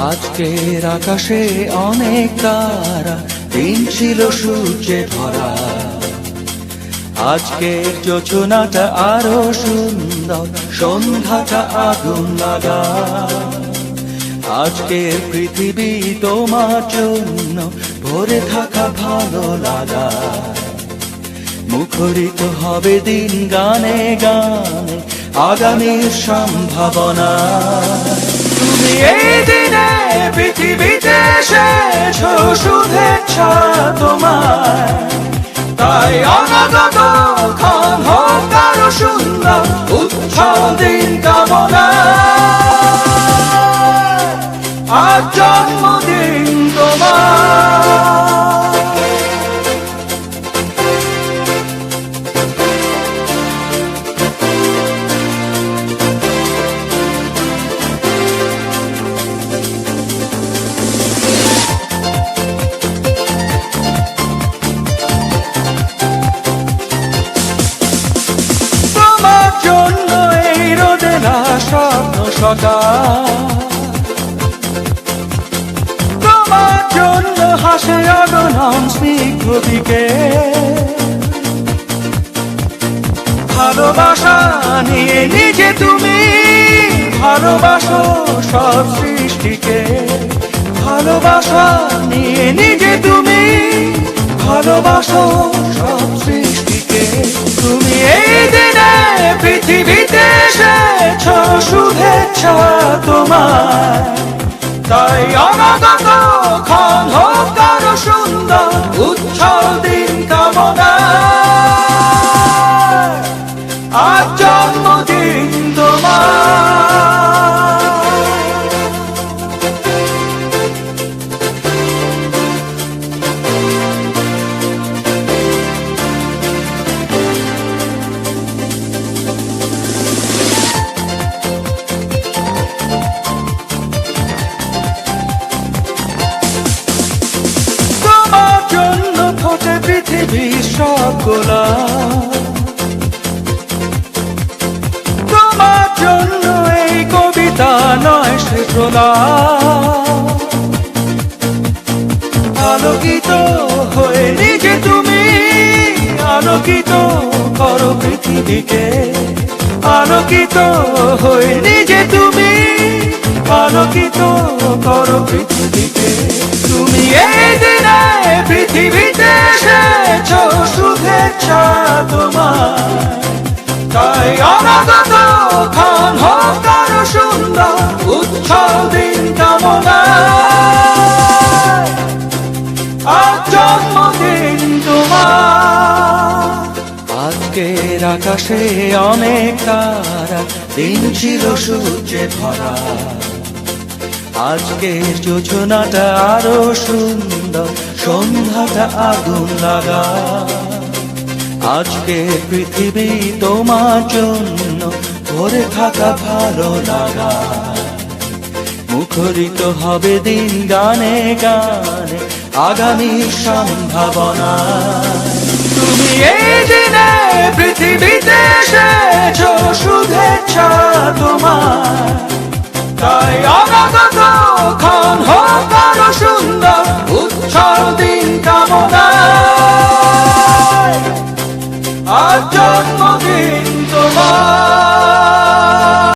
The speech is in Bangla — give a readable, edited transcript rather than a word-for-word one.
আজকের আকাশে অনেক তারা, দিন ছিল সূর্যে ভরা। আজকের যোজনাটা আরো সুন্দর, সন্ধ্যাটা আগুন লাগা। আজকের পৃথিবী তোমার জন্য ভরে থাকা ভালো লাগা। মুখরিত হবে দিন গানে গানে, আগামীর সম্ভাবনা। তুমি এই দিনে পৃথিবীতে এসেছো, শুভেচ্ছা তোমার। তাই অনাগত ক্ষণ হোক আরো সুন্দর, উৎসব দিন কামনা। আজ জন্মদিন তোমার। স্বপ্ন সকাল তোমার জন্য হাসে অগণন স্নিগ্ধ দিকে। ভালোবাসা নিয়ে নিজে তুমি ভালোবাসো সব সৃষ্টিকে। ভালোবাসা নিয়ে নিজে তুমি ভালোবাসো সব সৃষ্টিকে। তুমি এই দিনে পৃথিবীতে এসেছো, শুভেচ্ছা তোমার। তাই অনাগত ক্ষণ হোক আরো সুন্দর, উৎসব দিন কামনা। আজ জন্মদিন তোমার। পৃথিবীর সব গোলাপ, তোমার জন্য এই কবিতা নয় সে প্রলাপ। আলোকিত হয়ে নিজে তুমি আলোকিত করো পৃথিবীকে। আলোকিত হয়ে নিজে তুমি আলোকিত করো পৃথিবীকে। তুমি এই দিনে পৃথিবীতে এসেছো, শুভেচ্ছা তোমার। তাই অনাগত ক্ষণ হোক আরো সুন্দর, উৎসব দিন কামনা। আজ জন্মদিন তোমার। আজকের আকাশে অনেক তারা, দিন ছিল সূর্যে ভরা। আজকের যোজনাটা আরো সুন্দর, সন্ধ্যাটা আগুন লাগা। আজকের পৃথিবী তোমার জন্য ভরে থাকা ভালো লাগা। মুখরিত হবে দিন গানে গানে, আগামীর সম্ভাবনা। তুমি এই দিনে পৃথিবীতে এসেছো, শুভেচ্ছা।